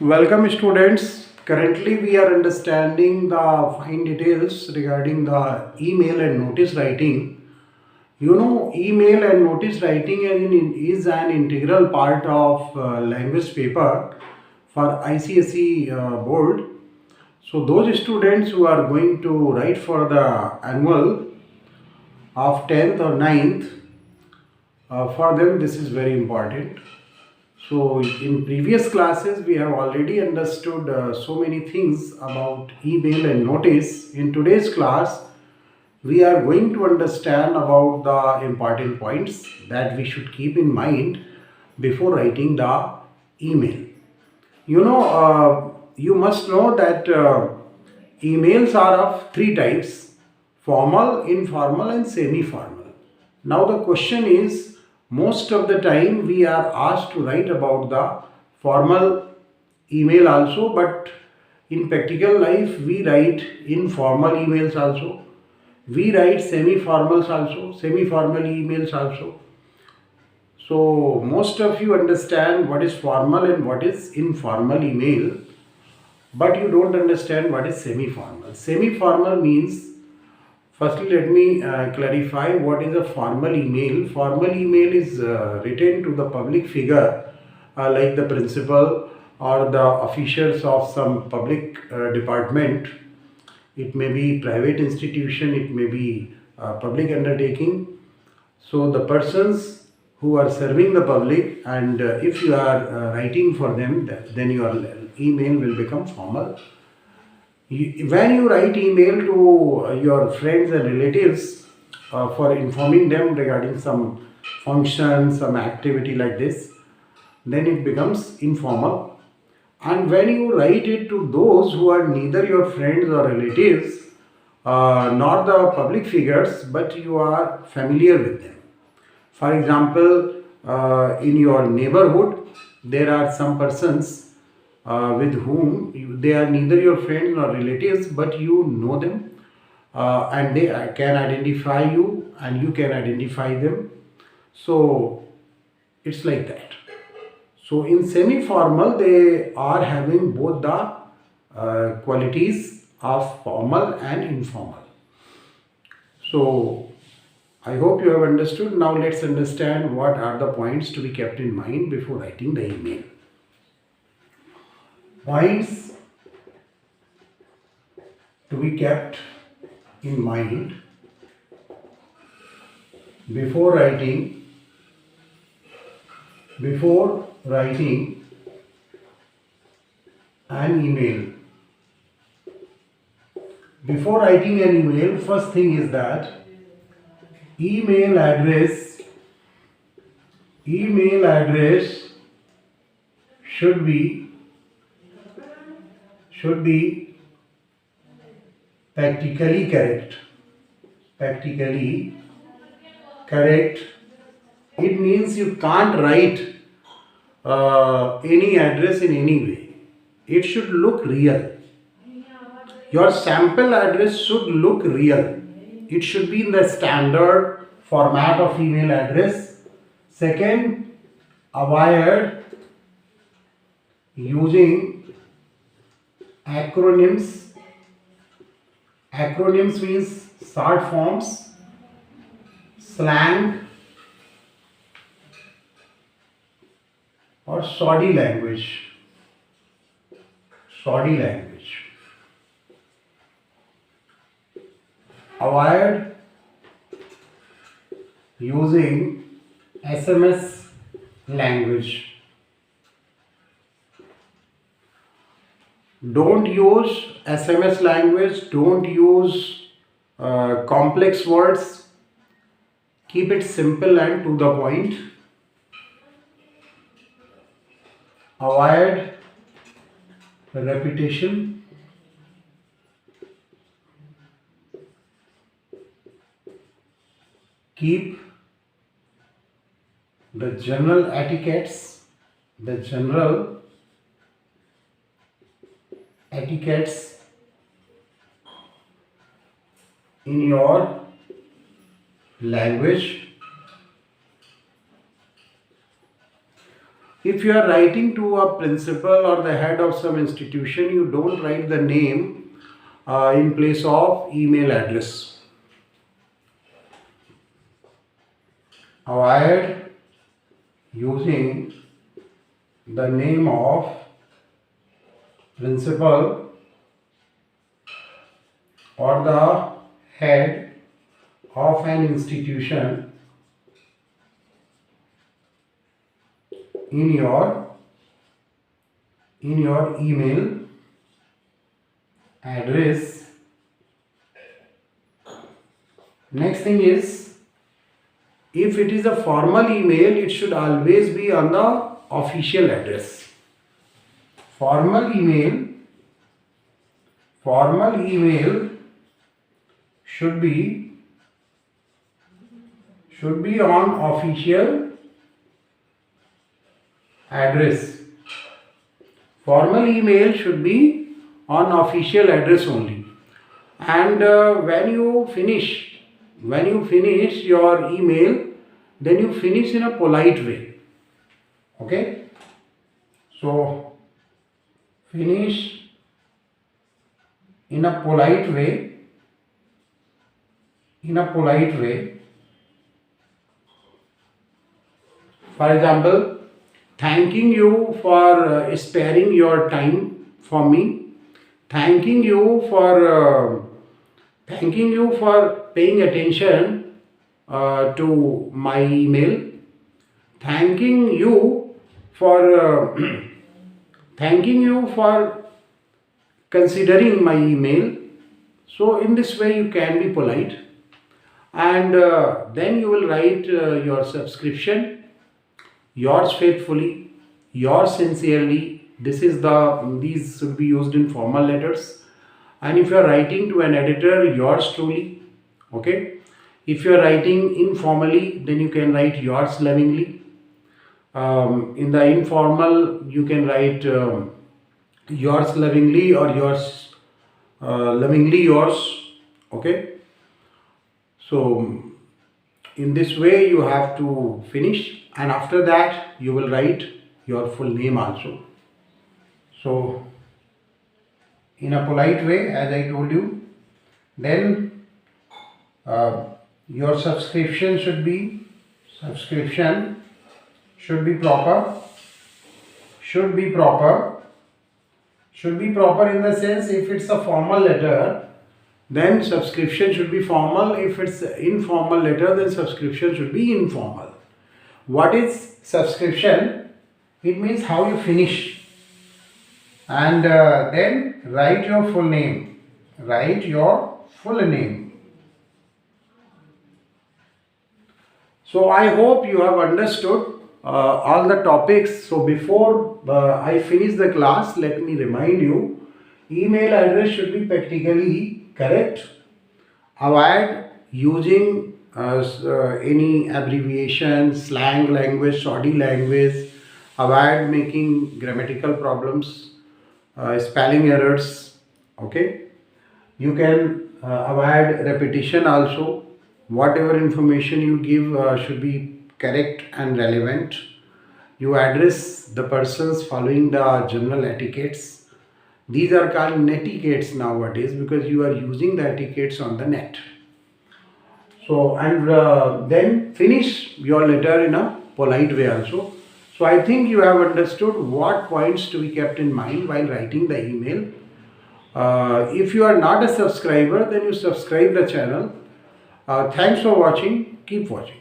Welcome students. Currently we are understanding the fine details regarding the email and notice writing. Email and notice writing is an integral part of language paper for ICSE board. So those students who are going to write for the annual of 10th or 9th, for them this is very important. So in previous classes we have already understood so many things about email and notice. In today's class we are going to understand about the important points that we should keep in mind before writing the email. You must know that emails are of three types: formal, informal and semi-formal. Now the question is, most of the time we are asked to write about the formal email also, but in practical life we write informal emails also, we write semi-formals also, semi-formal emails also. So most of you understand what is formal and what is informal email, but you don't understand what is semi-formal. Semi-formal means, firstly let me clarify what is a formal email. Formal email is written to the public figure like the principal or the officials of some public department. It may be private institution, it may be public undertaking. So the persons who are serving the public, and if you are writing for them, then your email will become formal. When you write email to your friends and relatives for informing them regarding some function, some activity like this, then it becomes informal. And when you write it to those who are neither your friends or relatives, nor the public figures, but you are familiar with them. For example, in your neighborhood, there are some persons with whom they are neither your friends nor relatives, but you know them, and they can identify you and you can identify them. So it's like that. So in semi-formal, they are having both the qualities of formal and informal. So I hope you have understood. Now let's understand what are the points to be kept in mind before writing the email. Points to be kept in mind before writing an email. Before writing an email, first thing is that email address should be practically correct. It means you can't write any address in any way. It should look real. Your sample address should look real. It should be in the standard format of email address. Second, avoid using acronyms. Acronyms means short forms, slang or shoddy language. Avoid using SMS language. Don't use SMS language, don't use complex words. Keep it simple and to the point. Avoid repetition. Keep the general etiquettes in your language. If you are writing to a principal or the head of some institution, you don't write the name in place of email address. Avoid using the name of principal or the head of an institution in your email address. Next thing is, if it is a formal email, it should always be on the official address. Formal email should be on official address. Formal email should be on official address only. And when you finish your email, then you finish in a polite way. Okay? So finish in a polite way. For example, thanking you for sparing your time for me. Thanking you for paying attention to my email. Thanking you for considering my email. So in this way you can be polite, and then you will write your subscription, yours faithfully, yours sincerely. These should be used in formal letters. And if you are writing to an editor, yours truly. Okay. If you are writing informally, then you can write yours lovingly. In the informal, you can write yours lovingly or yours lovingly yours. Okay. So in this way you have to finish, and after that you will write your full name also. So in a polite way, as I told you, then your subscription should be proper. Should be proper in the sense, if it's a formal letter, then subscription should be formal. If it's informal letter, then subscription should be informal. What is subscription? It means how you finish. And then write your full name. So I hope you have understood all the topics. So before I finish the class, let me remind you, email address should be practically correct. Avoid using any abbreviation, slang language, shoddy language. Avoid making grammatical problems, spelling errors. Okay. You can avoid repetition also. Whatever information you give should be correct and relevant. You address the persons following the general etiquettes. These are called netiquettes nowadays, because you are using the etiquettes on the net. So, and then finish your letter in a polite way also. So I think you have understood what points to be kept in mind while writing the email. If you are not a subscriber, then you subscribe the channel. Thanks for watching. Keep watching.